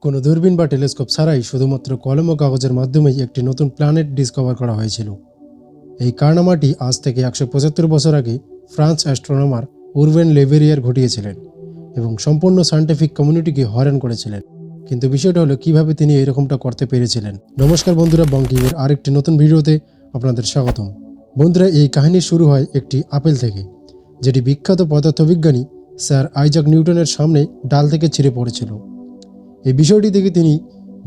কোনো দূরবীন বা টেলিস্কোপ ছাড়াই শুধুমাত্র কলম ও কাগজের মাধ্যমেই একটি নতুন প্ল্যানেট ডিসকভার করা হয়েছিল। এই কারনামাটি আজ থেকে 175 বছর আগে ফ্রান্স অ্যাস্ট্রোনমার উরবেন লেভেরিয়ার ঘটিয়েছিলেন এবং সম্পূর্ণ সায়েন্টিফিক কমিউনিটিকে হয়রান করেছিলেন। কিন্তু বিষয়টা হলো কিভাবে তিনি এরকমটা করতে পেরেছিলেন। নমস্কার বন্ধুরা, বঙ্কিমের আরেকটি নতুন ভিডিওতে আপনাদের স্বাগতম। বন্ধুরা, এই কাহিনী শুরু হয় একটি আপেল থেকে, যেটি বিখ্যাত পদার্থবিজ্ঞানী স্যার আইজাক নিউটনের সামনে ডাল থেকে ছিঁড়ে পড়েছিল। এই বিষয়টি থেকে তিনি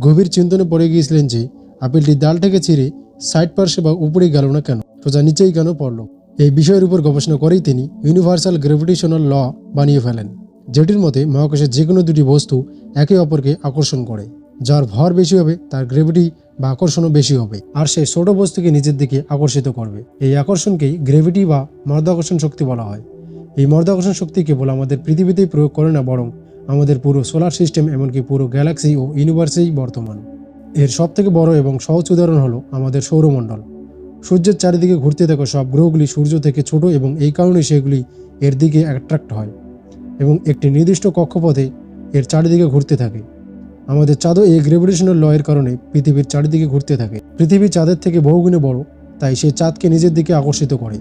গভীর চিন্তনে পড়ে গিয়েছিলেন যে আপেলটি ডাল থেকে ছিঁড়ে সাইড পার্শ্বে বা উপরে গেল না কেন, সোজা নিচেই কেন পড়ল। এই বিষয়ের উপর গবেষণা করেই তিনি ইউনিভার্সাল গ্র্যাভিটেশনাল ল বানিয়ে ফেলেন, যেটির মতে মহাকাশের যে কোনো দুটি বস্তু একে অপরকে আকর্ষণ করে। যার ভর বেশি হবে তার গ্র্যাভিটি বা আকর্ষণও বেশি হবে, আর সেই ছোট বস্তুকে নিজের দিকে আকর্ষিত করবে। এই আকর্ষণকেই গ্র্যাভিটি বা মাধ্যাকর্ষণ শক্তি বলা হয়। এই মাধ্যাকর্ষণ শক্তি কেবল আমাদের পৃথিবীতেই প্রয়োগ করে না, বরং আমাদের পুরো সোলার সিস্টেম, এমনকি পুরো গ্যালাক্সি ও ইউনিভার্সেই বর্তমান। এর সবথেকে বড় এবং সহজ উদাহরণ হলো আমাদের সৌরমণ্ডল। সূর্যের চারিদিকে ঘুরতে থাকা সব গ্রহগুলি সূর্য থেকে ছোট এবং এই কারণে সেগুলি এর দিকে অ্যাট্রাক্ট হয় এবং একটি নির্দিষ্ট কক্ষপথে এর চারিদিকে ঘুরতে থাকে। আমাদের চাঁদও এই গ্র্যাভিটেশনাল ল এর কারণে পৃথিবীর চারিদিকে ঘুরতে থাকে। পৃথিবী চাঁদের থেকে বহুগুণে বড়, তাই সে চাঁদকে নিজের দিকে আকর্ষিত করে।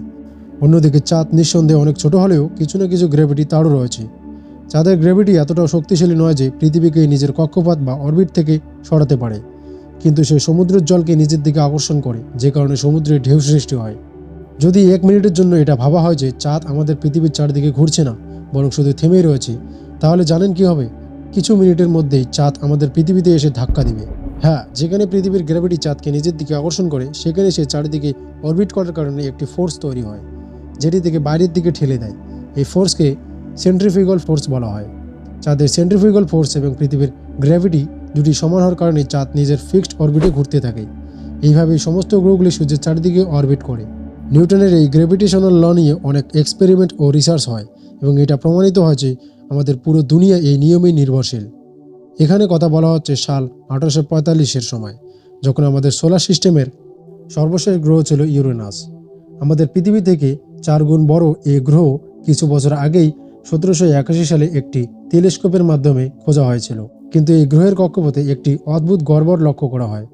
অন্যদিকে চাঁদ নিঃসন্দেহে অনেক ছোট হলেও কিছু না কিছু গ্র্যাভিটি তারও রয়েছে। চাঁদের গ্র্যাভিটি এতটাও শক্তিশালী নয় যে পৃথিবীকে নিজের কক্ষপথ বা অরবিট থেকে সরাতে পারে, কিন্তু সে সমুদ্রের জলকে নিজের দিকে আকর্ষণ করে, যে কারণে সমুদ্রে ঢেউ সৃষ্টি হয়। যদি 1 মিনিটের জন্য এটা ভাবা হয় যে চাঁদ আমাদের পৃথিবীর চারদিকে ঘুরছে না, বরং শুধু থেমেই রয়েছে, তাহলে জানেন কি হবে? কিছু মিনিটের মধ্যেই চাঁদ আমাদের পৃথিবীতে এসে ধাক্কা দিবে। হ্যাঁ, যেখানে পৃথিবীর গ্র্যাভিটি চাঁদকে নিজের দিকে আকর্ষণ করে, সেখানে সে চারিদিকে অরবিট করার কারণে একটি ফোর্স তৈরি হয়, যেটি থেকে বাইরের দিকে ঠেলে দেয়। এই ফোর্সকে সেন্ট্রিফিউগাল ফোর্স বলা হয়। চাঁদের সেন্ট্রিফিউগাল ফোর্স এবং পৃথিবীর গ্র্যাভিটি দুটি সমান হওয়ার কারণে চাঁদ নিজের ফিক্সড অরবিটে ঘুরতে থাকে। এইভাবেই সমস্ত গ্রহগুলি সূর্যের চারিদিকে অরবিট করে। নিউটনের এই গ্র্যাভিটেশনাল ল নিয়ে অনেক এক্সপেরিমেন্ট ও রিসার্চ হয় এবং এটা প্রমাণিত হয় যে আমাদের পুরো দুনিয়া এই নিয়মেই নির্ভরশীল। এখানে কথা বলা হচ্ছে সাল 1845-এর সময়, যখন আমাদের সোলার সিস্টেমের সর্বশেষ গ্রহ ছিল ইউরেনাস। আমাদের পৃথিবী থেকে 4 গুণ বড় এই গ্রহ কিছু বছর আগেই 1781 সালে একটি টেলিস্কোপের মাধ্যমে খোঁজা হয়েছিল। কিন্তু এই গ্রহের কক্ষপথে একটি অদ্ভুত গড়বড় লক্ষ্য করা হয়।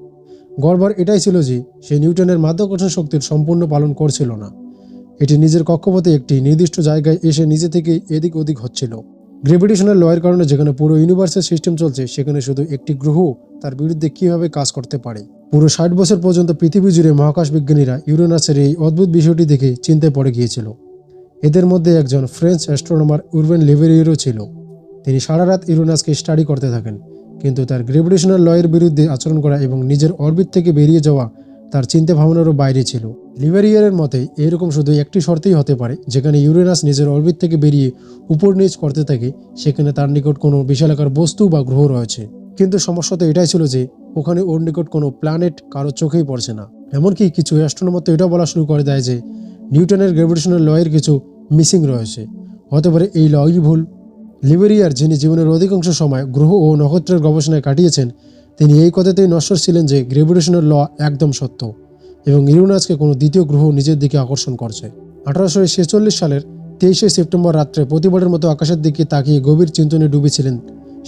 গড়বড় এটাই ছিল যে সে নিউটনের মাধ্যাকর্ষণ শক্তির সম্পূর্ণ পালন করছিল না। এটি নিজের কক্ষপথে একটি নির্দিষ্ট জায়গায় এসে নিজে থেকে এদিক ওদিক হচ্ছিল। গ্র্যাভিটেশনাল ল এর কারণে যেখানে পুরো ইউনিভার্সের সিস্টেম চলছে, সেখানে শুধু একটি গ্রহ তার বিরুদ্ধে কিভাবে কাজ করতে পারে। পুরো 60 বছর পর্যন্ত পৃথিবী জুড়ে মহাকাশ বিজ্ঞানীরা ইউরেনাসের এই অদ্ভুত বিষয়টি দেখে চিন্তায় পড়ে গিয়েছিল। এদের মধ্যে একজন ফ্রেঞ্চ অ্যাস্ট্রোনমার উরবেন লেভেরিয়ারও ছিল। তিনি সারা রাত ইউরেনাসকে স্টাডি করতে থাকেন, কিন্তু তার গ্র্যাভিটেশনাল ল এর বিরুদ্ধে আচরণ করা এবং নিজের অরবিট থেকে বেরিয়ে যাওয়া তার চিন্তা ভাবনারও বাইরে ছিল। লিভেরিয়ারের মতে এরকম শুধু একটি শর্তেই হতে পারে, যেখানে ইউরেনাস নিজের অরবিট থেকে বেরিয়ে উপর নিচ করতে থাকে, সেখানে তার নিকট কোনো বিশালাকার বস্তু বা গ্রহ রয়েছে। কিন্তু সমস্যা তো এটাই ছিল যে ওখানে ওর নিকট কোনো প্ল্যানেট কারো চোখেই পড়ছে না। এমনকি কিছু অ্যাস্ট্রোনমার তো এটা বলা শুরু করে দেয় যে নিউটনের গ্র্যাভিটেশনাল ল এর কিছু মিসিং রয়েছে, হতে পারে এই লই ভুল। লিভেরিয়ার, যিনি জীবনের অধিকাংশ সময় গ্রহ ও নক্ষত্রের গবেষণায় কাটিয়েছেন, তিনি এই কথাতেই নশ্বর ছিলেন যে গ্র্যাভিটেশনাল ল একদম সত্য এবং ইউরেনাসকে কোনো দ্বিতীয় গ্রহ নিজের দিকে আকর্ষণ করছে। 1846 সালের 23শে সেপ্টেম্বর রাত্রে প্রতিবারের মতো আকাশের দিকে তাকিয়ে গভীর চিন্তনে ডুবেছিলেন।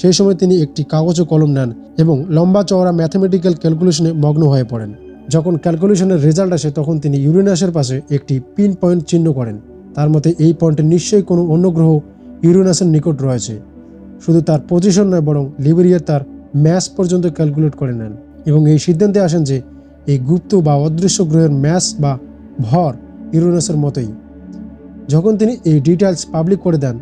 সেই সময় তিনি একটি কাগজ ও কলম নেন এবং লম্বা চওড়া ম্যাথমেটিক্যাল ক্যালকুলেশনে মগ্ন হয়ে পড়েন। যখন ক্যালকুলেশনের রেজাল্ট আসে, তখন তিনি ইউরেনাসের পাশে একটি পিন পয়েন্ট চিহ্ন করেন। তার মতে এই পয়েন্টে নিশ্চয়ই কোনো অন্য গ্রহ ইউরেনাসের নিকট রয়েছে। শুধু তার পজিশন নয়, বরং লিভেরিয়ার তার ম্যাস পর্যন্ত ক্যালকুলেট করে নেন এবং এই সিদ্ধান্তে আসেন যে এই গুপ্ত বা অদৃশ্য গ্রহের ম্যাস বা ভর ইউরেনাসের মতোই। যখন তিনি এই ডিটেলস পাবলিক করে দেন,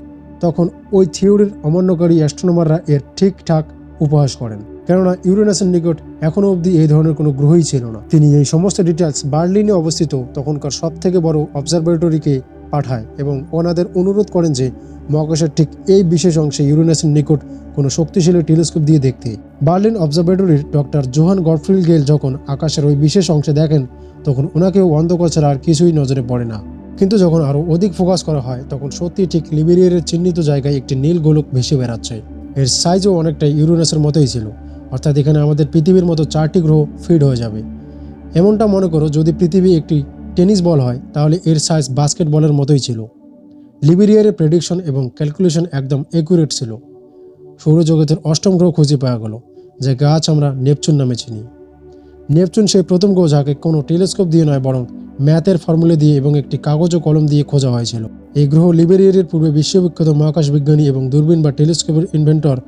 তখন ওই থিওরির অমান্যকারী অ্যাস্ট্রোনমাররা এর ঠিকঠাক উপহাস করেন, কেননা ইউরেনাসের নিকট এখনও অবধি এই ধরনের কোনো গ্রহই ছিল না। তিনি এই সমস্ত ডিটেলস বার্লিনে অবস্থিত তখনকার সবথেকে বড় অবজারভেটরিকে পাঠায় এবং ওনাদের অনুরোধ করেন যে মহাকাশের ঠিক এই বিশেষ অংশে ইউরেনাসের নিকট কোনো শক্তিশালী টেলিস্কোপ দিয়ে দেখতে। বার্লিন অবজারভেটরির ডক্টর জোহান গডফ্রিড গেল যখন আকাশের ওই বিশেষ অংশে দেখেন, তখন ওনাকেও অন্ধকার ছাড়া আর কিছুই নজরে পড়ে না। কিন্তু যখন আরও অধিক ফোকাস করা হয়, তখন সত্যি ঠিক লিভেরিয়ারের চিহ্নিত জায়গায় একটি নীল গোলক ভেসে বেড়াচ্ছে। এর সাইজও অনেকটাই ইউরেনাসের মতোই ছিল, অর্থাৎ এখানে আমাদের পৃথিবীর মতো 4টি গ্রহ ফিড হয়ে যাবে। এমনটা মনে করো, যদি পৃথিবী একটি টেনিস বল হয়, তাহলে এর সাইজ বাস্কেটবলের মতোই ছিল। লিভেরিয়ারের প্রেডিকশন এবং ক্যালকুলেশন একদম অ্যাকুরেট ছিল। সৌরজগতের 8ম গ্রহ খুঁজে পাওয়া গেল, যে গাছ আমরা নেপচুন নামে চিনি। নেপচুন সেই প্রথম গ্রহ যাকে কোনো টেলিস্কোপ দিয়ে নয় বরং ম্যাথের ফর্মুলা দিয়ে এবং একটি কাগজ ও কলম দিয়ে খোঁজা হয়েছিল। এই গ্রহ লিবেরিয়ারের পূর্বে বিশ্ববিখ্যাত মহাকাশ বিজ্ঞানী এবং দূরবীন বা টেলিস্কোপের ইনভেন্টর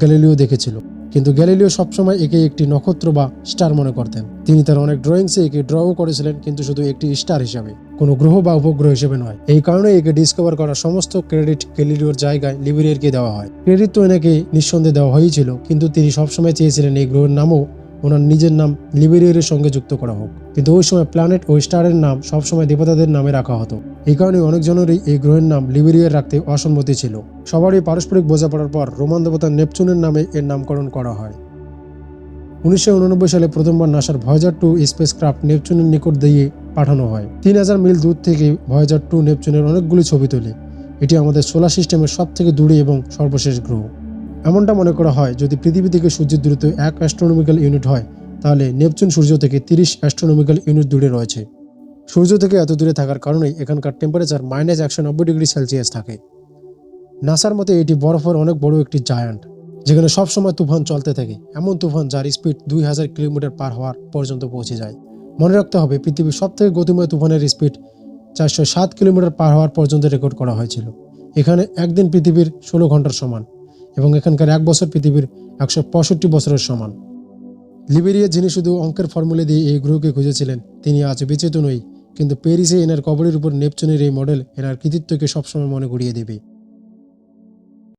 গ্যালিলিও দেখেছিল, কিন্তু গ্যালিলিও সবসময় একে একটি নক্ষত্র বা স্টার মনে করতেন। তিনি তার অনেক ড্রয়িংসে একে ড্রও করেছিলেন, কিন্তু শুধু একটি স্টার হিসাবে, কোনো গ্রহ বা উপগ্রহ হিসেবে নয়। এই কারণে একে ডিসকভার করার সমস্ত ক্রেডিট গ্যালিলিওর জায়গায় লিবেরিয়ারকে দেওয়া হয়। ক্রেডিট তো এনাকে নিঃসন্দেহে দেওয়া হয়েছিল, কিন্তু তিনি সবসময় চেয়েছিলেন এই গ্রহের নামও ওনার নিজের নাম লিবেরিয়ারের সঙ্গে যুক্ত করা হোক। কিন্তু ওই সময় প্ল্যানেট ও স্টারের নাম সবসময় দেবতাদের নামে রাখা হতো। এই কারণে অনেকজনেরই এই গ্রহের নাম লিবেরিয়ার রাখতে অসম্মতি ছিল। সবারই পারস্পরিক বোঝাপড়ার পর রোমান দেবতা নেপচুনের নামে এর নামকরণ করা হয়। 1989 সালে প্রথমবার নাসার ভয়েজার 2 স্পেসক্রাফট নেপচুনের নিকট দিয়ে পাঠানো হয়। 3000 মিল দূর থেকে ভয়েজার 2 নেপচুনের অনেকগুলি ছবি তোলে। এটি আমাদের সোলার সিস্টেমের সবথেকে দূরে এবং সর্বশেষ গ্রহ। এমনটা মনে করা হয়, যদি পৃথিবী থেকে সূর্যের দূরত্ব 1 অ্যাস্ট্রোনমিক্যাল ইউনিট হয়, তাহলে নেপচুন সূর্য থেকে 30 অ্যাস্ট্রোনমিক্যাল ইউনিট দূরে রয়েছে। সূর্য থেকে এত দূরে থাকার কারণেই এখানকার টেম্পারেচার -190°C থাকে। নাসার মতে এটি বরফের অনেক বড় একটি জায়ান্ট, যেখানে সবসময় তুফান চলতে থাকে, এমন তুফান যার স্পিড 2000 কিলোমিটার পার হওয়ার পর্যন্ত পৌঁছে যায়। মনে রাখতে হবে, পৃথিবীর সবথেকে গতিময় তুফানের স্পিড 407 কিলোমিটার পার হওয়ার পর্যন্ত রেকর্ড করা হয়েছিল। এখানে একদিন পৃথিবীর 16 ঘন্টার সমান এবং এখানকার 1 বছর পৃথিবীর 165 বছরের সমান। লিবেরিয়া, যিনি শুধু অঙ্কের ফর্মুলা দিয়ে এই গ্রহকে খুঁজেছিলেন, তিনি আজ বেঁচে তো নই, কিন্তু প্যারিসে এনার কবরের উপর নেপচুনের এই মডেল এনার কৃতিত্বকে সবসময় মনে করিয়ে দেবে।